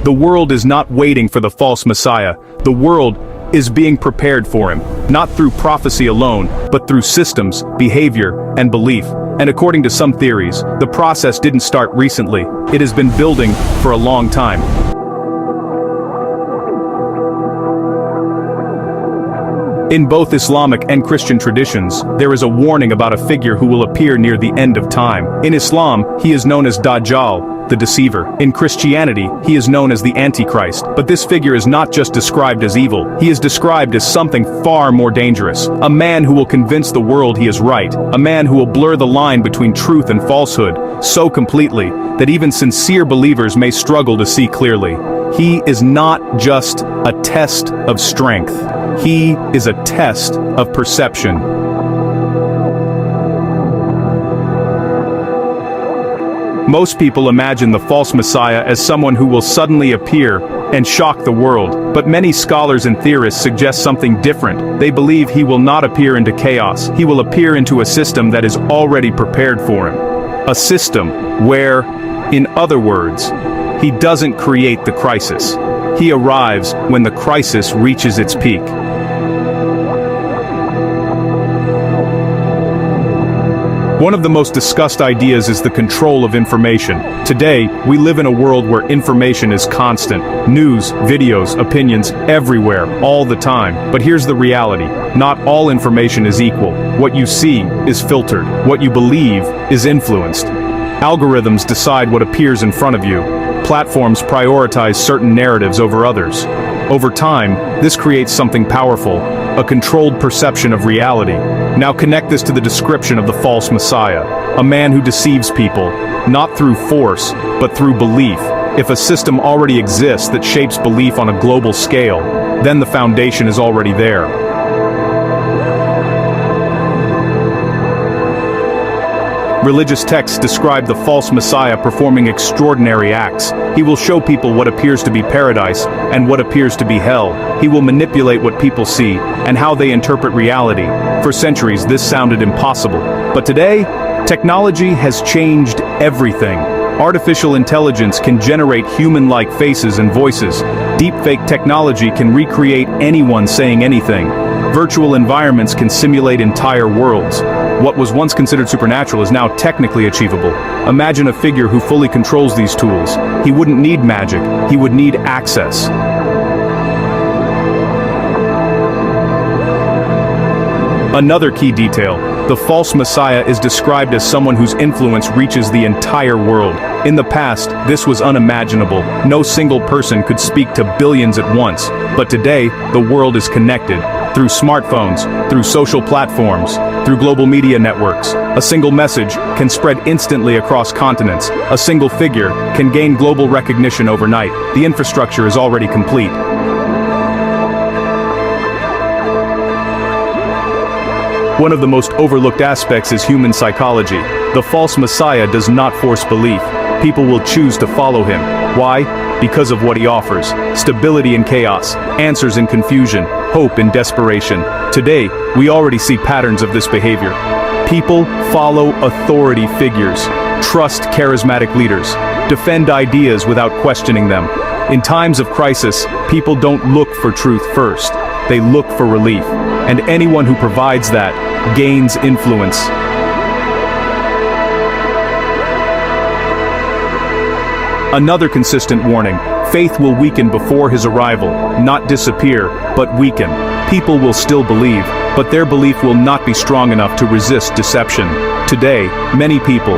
The world is not waiting for the false Messiah. The world is being prepared for him, not through prophecy alone, but through systems, behavior, and belief. And according to some theories, the process didn't start recently. It has been building for a long time. In both Islamic and Christian traditions, there is a warning about a figure who will appear near the end of time. In Islam, he is known as Dajjal, the deceiver. In Christianity, he is known as the AntiChrist. But this figure is not just described as evil, he is described as something far more dangerous. A man who will convince the world he is right. A man who will blur the line between truth and falsehood so completely that even sincere believers may struggle to see clearly. He is not just a test of strength. He is a test of perception. Most people imagine the false Messiah as someone who will suddenly appear and shock the world, but many scholars and theorists suggest something different. They believe he will not appear into chaos. He will appear into a system that is already prepared for him. A system where, in other words, he doesn't create the crisis. He arrives when the crisis reaches its peak. One of the most discussed ideas is the control of information. Today, we live in a world where information is constant. News, videos, opinions, everywhere, all the time. But here's the reality. Not all information is equal. What you see is filtered. What you believe is influenced. Algorithms decide what appears in front of you. Platforms prioritize certain narratives over others. Over time, this creates something powerful, a controlled perception of reality. Now connect this to the description of the false Messiah, a man who deceives people, not through force, but through belief. If a system already exists that shapes belief on a global scale, then the foundation is already there. Religious texts describe the false Messiah performing extraordinary acts. He will show people what appears to be paradise and what appears to be hell. He will manipulate what people see and how they interpret reality. For centuries, this sounded impossible. But today, technology has changed everything. Artificial intelligence can generate human-like faces and voices. Deepfake technology can recreate anyone saying anything. Virtual environments can simulate entire worlds. What was once considered supernatural is now technically achievable. Imagine a figure who fully controls these tools. He wouldn't need magic, he would need access. Another key detail, the false Messiah is described as someone whose influence reaches the entire world. In the past, this was unimaginable. No single person could speak to billions at once. But today, the world is connected. Through smartphones, through social platforms, through global media networks. A single message can spread instantly across continents. A single figure can gain global recognition overnight. The infrastructure is already complete. One of the most overlooked aspects is human psychology. The false Messiah does not force belief. People will choose to follow him. Why? Because of what he offers. Stability in chaos, answers in confusion, hope in desperation. Today, we already see patterns of this behavior. People follow authority figures, trust charismatic leaders, defend ideas without questioning them. In times of crisis, people don't look for truth first. They look for relief. And anyone who provides that gains influence. Another consistent warning, faith will weaken before his arrival, not disappear, but weaken. People will still believe, but their belief will not be strong enough to resist deception. Today, many people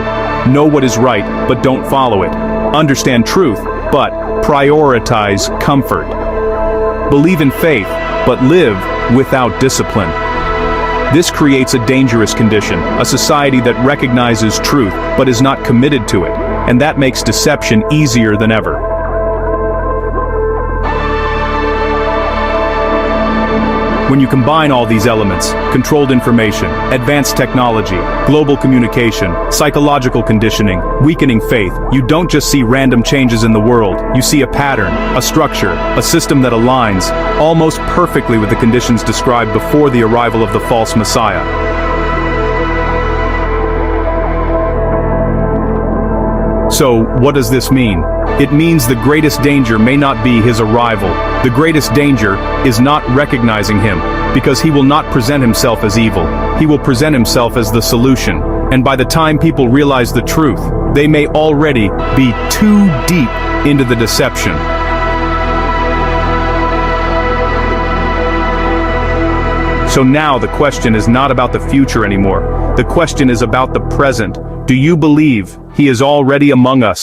know what is right, but don't follow it. Understand truth, but prioritize comfort. Believe in faith, but live without discipline. This creates a dangerous condition, a society that recognizes truth, but is not committed to it. And that makes deception easier than ever. When you combine all these elements, controlled information, advanced technology, global communication, psychological conditioning, weakening faith, you don't just see random changes in the world, you see a pattern, a structure, a system that aligns almost perfectly with the conditions described before the arrival of the false Messiah. So, what does this mean? It means the greatest danger may not be his arrival. The greatest danger is not recognizing him, because he will not present himself as evil. He will present himself as the solution. And by the time people realize the truth, they may already be too deep into the deception. So now the question is not about the future anymore. The question is about the present. Do you believe he is already among us?